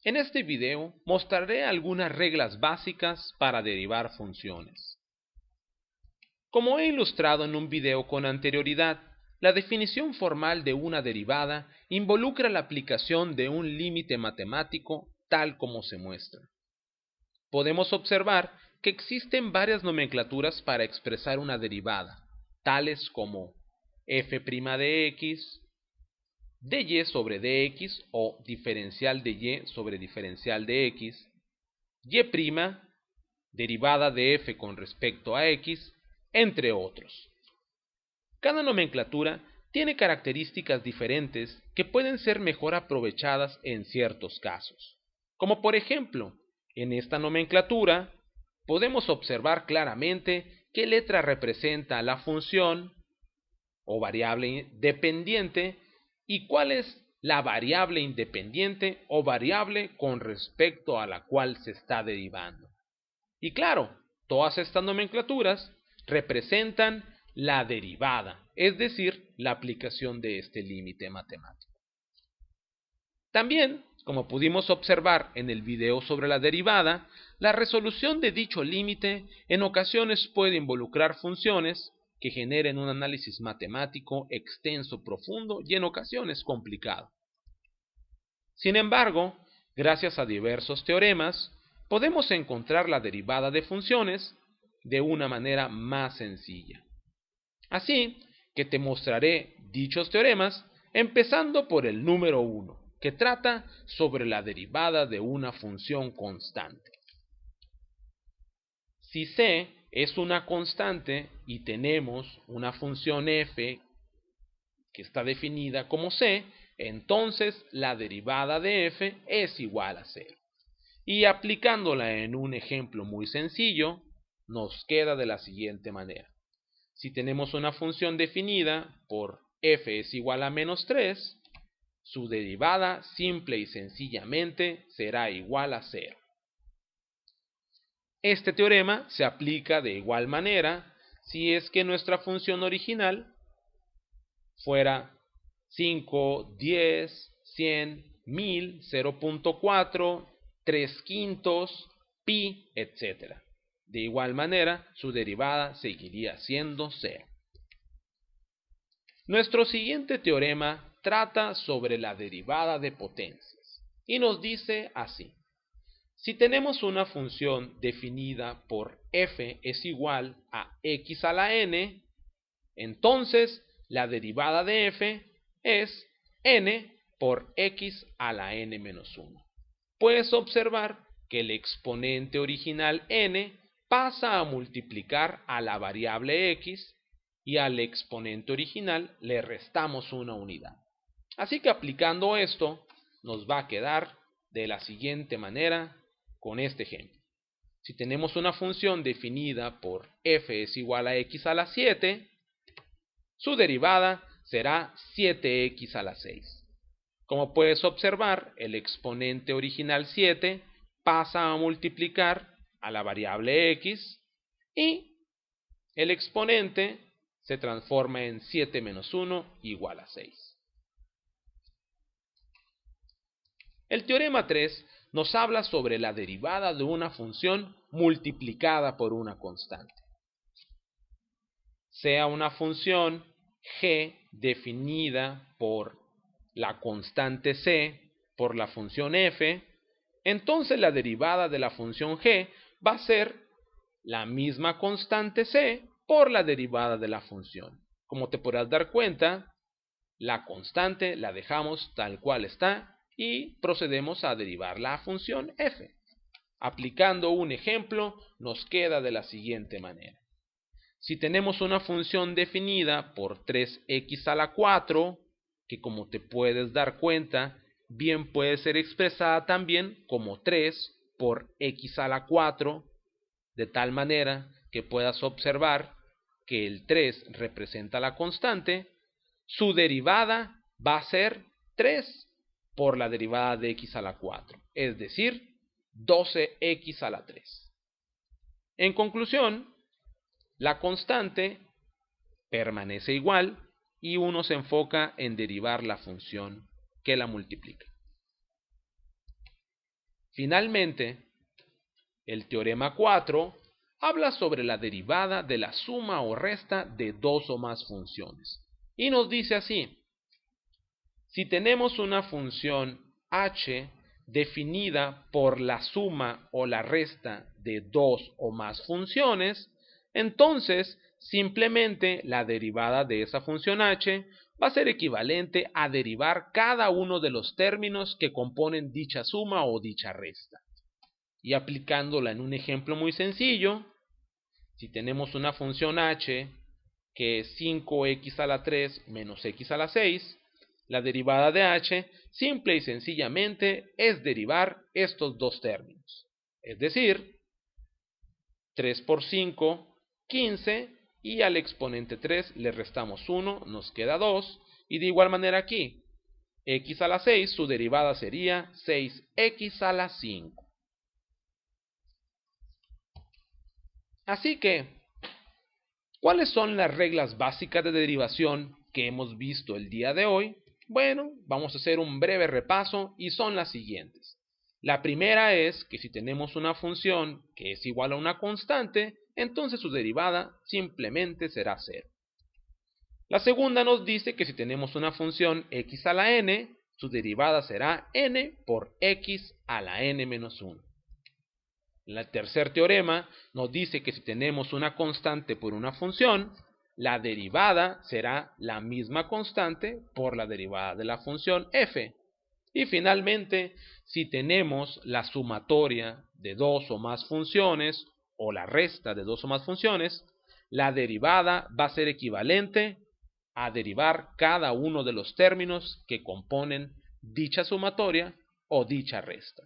En este video mostraré algunas reglas básicas para derivar funciones. Como he ilustrado en un video con anterioridad, la definición formal de una derivada involucra la aplicación de un límite matemático tal como se muestra. Podemos observar que existen varias nomenclaturas para expresar una derivada, tales como f' de x, dy sobre dx o diferencial de y sobre diferencial de x, y', derivada de f con respecto a x, entre otros. Cada nomenclatura tiene características diferentes que pueden ser mejor aprovechadas en ciertos casos. Como por ejemplo, en esta nomenclatura podemos observar claramente qué letra representa la función o variable dependiente y cuál es la variable independiente o variable con respecto a la cual se está derivando. Y claro, todas estas nomenclaturas representan la derivada, es decir, la aplicación de este límite matemático. También, como pudimos observar en el video sobre la derivada, la resolución de dicho límite en ocasiones puede involucrar funciones que generen un análisis matemático extenso, profundo y en ocasiones complicado. Sin embargo, gracias a diversos teoremas, podemos encontrar la derivada de funciones de una manera más sencilla. Así que te mostraré dichos teoremas empezando por el número 1, que trata sobre la derivada de una función constante. Si c es una constante y tenemos una función f que está definida como c, entonces la derivada de f es igual a 0. Y aplicándola en un ejemplo muy sencillo, nos queda de la siguiente manera. Si tenemos una función definida por f es igual a menos 3, su derivada simple y sencillamente será igual a 0. Este teorema se aplica de igual manera si es que nuestra función original fuera 5, 10, 100, 1000, 0.4, 3 quintos, pi, etc. De igual manera, su derivada seguiría siendo 0. Nuestro siguiente teorema trata sobre la derivada de potencias y nos dice así. Si tenemos una función definida por f es igual a x a la n, entonces la derivada de f es n por x a la n menos 1. Puedes observar que el exponente original n pasa a multiplicar a la variable x y al exponente original le restamos una unidad. Así que aplicando esto nos va a quedar de la siguiente manera con este ejemplo. Si tenemos una función definida por f es igual a x a la 7, su derivada será 7x a la 6. Como puedes observar, el exponente original 7 pasa a multiplicar a la variable x y el exponente se transforma en 7 menos 1 igual a 6. El teorema 3 nos habla sobre la derivada de una función multiplicada por una constante. Sea una función g definida por la constante c por la función f, entonces la derivada de la función g va a ser la misma constante c por la derivada de la función. Como te podrás dar cuenta, la constante la dejamos tal cual está y procedemos a derivar la función f. Aplicando un ejemplo, nos queda de la siguiente manera. Si tenemos una función definida por 3x a la 4, que como te puedes dar cuenta, bien puede ser expresada también como 3 por x a la 4, de tal manera que puedas observar que el 3 representa la constante, su derivada va a ser 3 por la derivada de x a la 4, es decir, 12x a la 3. En conclusión, la constante permanece igual y uno se enfoca en derivar la función que la multiplica. Finalmente, el teorema 4 habla sobre la derivada de la suma o resta de dos o más funciones. Y nos dice así: si tenemos una función h definida por la suma o la resta de dos o más funciones, entonces simplemente la derivada de esa función h va a ser equivalente a derivar cada uno de los términos que componen dicha suma o dicha resta. Y aplicándola en un ejemplo muy sencillo, si tenemos una función h que es 5x a la 3 menos x a la 6, la derivada de h simple y sencillamente es derivar estos dos términos. Es decir, 3 por 5, 15, y al exponente 3 le restamos 1, nos queda 2, y de igual manera aquí, x a la 6, su derivada sería 6x a la 5. Así que, ¿cuáles son las reglas básicas de derivación que hemos visto el día de hoy? Bueno, vamos a hacer un breve repaso y son las siguientes. La primera es que si tenemos una función que es igual a una constante, entonces su derivada simplemente será 0. La segunda nos dice que si tenemos una función x a la n, su derivada será n por x a la n menos 1. El tercer teorema nos dice que si tenemos una constante por una función, la derivada será la misma constante por la derivada de la función f. Y finalmente, si tenemos la sumatoria de dos o más funciones o la resta de dos o más funciones, la derivada va a ser equivalente a derivar cada uno de los términos que componen dicha sumatoria o dicha resta.